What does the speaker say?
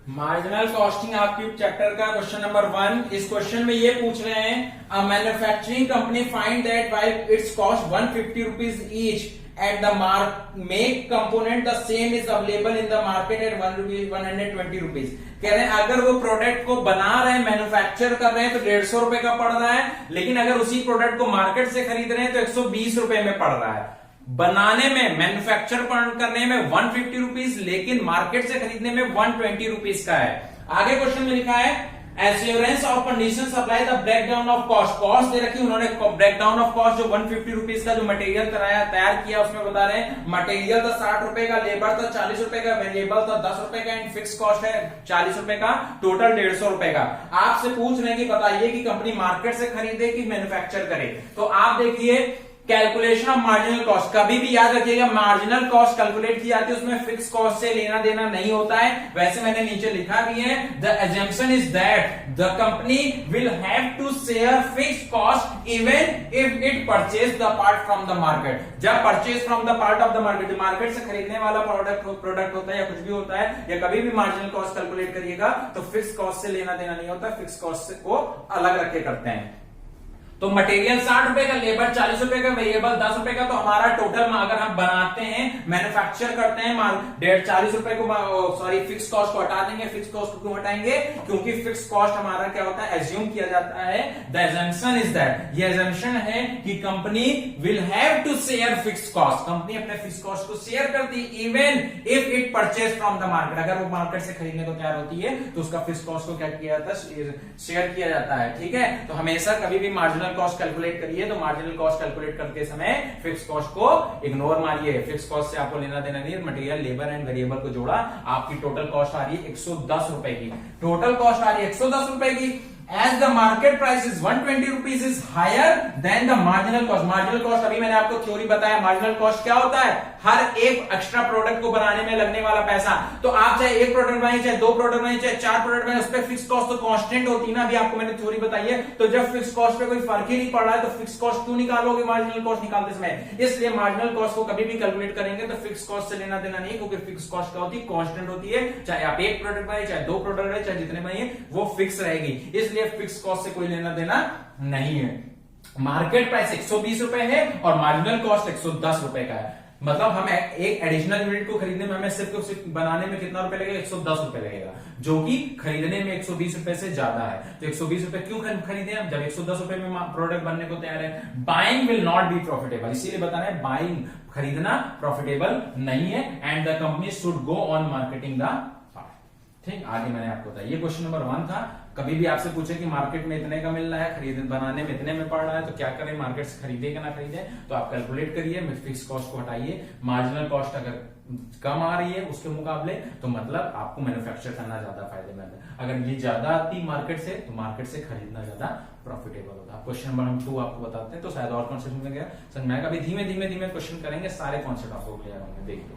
Marginal costing आपके chapter का question number 1। इस क्वेश्चन में ये पूछ रहे हैं a manufacturing company find that while it's cost 150 rupees each at the make component the same is available in the market at 120 rupees. कह रहे हैं अगर वो प्रोडक्ट को बना रहे हैं, मैन्युफैक्चर कर रहे हैं तो 150 रुपए का पड़ रहा है, लेकिन अगर उसी प्रोडक्ट को मार्केट से खरीद रहे हैं तो 120 रुपए में पड़ रहा है। बनाने में, मैन्युफैक्चर करने में 150 रुपीज, लेकिन मार्केट से खरीदने में 120 रुपीज का है। आगे क्वेश्चन में लिखा है assurance of condition supply the breakdown of cost. Cost दे रखी उन्होंने, ब्रेकडाउन ऑफ कॉस्ट जो 150 रुपीज का जो मटेरियल तैयार किया उसमें बता रहे हैं मटेरियल था 60 रुपए का, लेबर था 40 रुपए का, वेरिएबल था 10 रुपए का एंड फिक्स कॉस्ट है 40 रुपए का, टोटल 150 रुपए का। आपसे पूछ रहे हैं कि बताइए कि कंपनी मार्केट से खरीदे कि मैन्युफैक्चर करे। तो आप देखिए कैलकुलेशन ऑफ मार्जिनल कॉस्ट, कभी भी याद रखिएगा मार्जिनल कॉस्ट कैलकुलेट की जाती है उसमें फिक्स कॉस्ट से लेना देना नहीं होता है। वैसे मैंने नीचे लिखा भी है the assumption is that the company will have to share fix cost even if it purchase the part from the market. जब purchase from the part of the market, market से खरीदने वाला प्रोडक्ट होता है या कुछ भी होता है, या कभी भी मार्जिनल कॉस्ट कैलकुलेट करिएगा तो फिक्स कॉस्ट से लेना देना नहीं होता, फिक्स कॉस्ट को अलग रख के करते हैं। तो मटेरियल 60 रुपए का, लेबर 40 रुपए का, वेरिएबल 10 रुपए का, तो हमारा टोटल अगर हम बनाते हैं, मैन्युफैक्चर करते हैं, 40 रुपए को फिक्स कॉस्ट को हटा देंगे। फिक्स कॉस्ट को क्यों हटाएंगे? क्योंकि फिक्स कॉस्ट हमारा क्या होता है, एज्यूम किया जाता है। द एजम्पशन इज दैट, ये एजम्पशन है कि company will have to share fix cost, company अपने फिक्स कॉस्ट को शेयर करती even if it purchase from the market. अगर वो मार्केट से खरीदने को तैयार होती है तो उसका फिक्स कॉस्ट को क्या किया जाता है, शेयर किया जाता है। ठीक है, तो हमेशा कभी भी मार्जिनल कॉस्ट कैलकुलेट करिए तो मार्जिनल कॉस्ट कैलकुलेट करते समय फिक्स कॉस्ट को इग्नोर मारिए। फिक्स कॉस्ट से आपको लेना देना नहीं है। मटेरियल, लेबर एंड वेरिएबल को जोड़ा, आपकी टोटल कॉस्ट आ रही है 110 रुपए की। टोटल कॉस्ट आ रही है 110 रुपए की। As the market price is 120 rupees is higher than the marginal cost. Marginal cost अभी मैंने आपको थ्योरी बताया, मार्जिनल कॉस्ट क्या होता है, हर एक एक्स्ट्रा प्रोडक्ट को बनाने में लगने वाला पैसा। तो आप चाहे एक प्रोडक्ट बनाइए, चाहे दो प्रोडक्ट बनाइए, चाहे 4 प्रोडक्ट बनाइए, उस पर फिक्स कॉस्ट तो कांस्टेंट होती है ना। अभी आपको मैंने थ्योरी बताई है। तो जब फिक्स कॉस्ट पे कोई फर्क ही नहीं पड़ रहा है तो फिक्स कॉस्ट क्यों निकालोगे मार्जिनल कॉस्ट निकालते समय? इसलिए मार्जिनल कॉस्ट को कभी भी कैलकुलेट करेंगे तो फिक्स कॉस्ट से लेना देना नहीं, क्योंकि फिक्स कॉस्ट क्या होती है, कांस्टेंट होती है। चाहे आप एक प्रोडक्ट बनाइए, चाहे दो प्रोडक्ट बनाइए, चाहे जितने बनाइए, वो फिक्स रहेगी। इसलिए फिक्स कॉस्ट से कोई लेना देना नहीं है। मार्केट प्राइस 120 रुपए है और मार्जिनल कॉस्ट 110 रुपए का है। मतलब हम एक एडिशनल यूनिट को खरीदने में हमें सिर्फ बनाने में कितना रुपए लगेगा, 110 रुपए लगेगा, जो कि खरीदने में 120 रुपए से ज्यादा है। तो 120 रुपए क्यों खरीदे हम, जब 110 रुपए में प्रोडक्ट बनने को तैयार है। Buying will not be profitable, इसीलिए बता रहे हैं बाइंग, खरीदना प्रॉफिटेबल नहीं है। And the company should go on marketing the. ठीक, आगे मैंने आपको बताया, ये क्वेश्चन नंबर 1 था। कभी भी आपसे पूछे कि मार्केट में इतने का मिल रहा है, खरीद बनाने में इतने में पड़ रहा है, तो क्या करें, मार्केट से खरीदे कि ना खरीदे? तो आप कैलकुलेट करिए, फिक्स कॉस्ट को हटाइए। मार्जिनल कॉस्ट अगर कम आ रही है उसके मुकाबले तो मतलब आपको मैन्युफैक्चर करना ज्यादा फायदेमंद है। अगर ये ज्यादा आती मार्केट से तो मार्केट से खरीदना ज्यादा प्रॉफिटेबल होता है। क्वेश्चन नंबर 2 आपको बताते हैं तो शायद और कॉन्सेप्ट में गया समझ में आएगा। अभी धीमे धीमे क्वेश्चन करेंगे, सारे कॉन्सेप्ट आपको क्लियर होंगे, देख लो।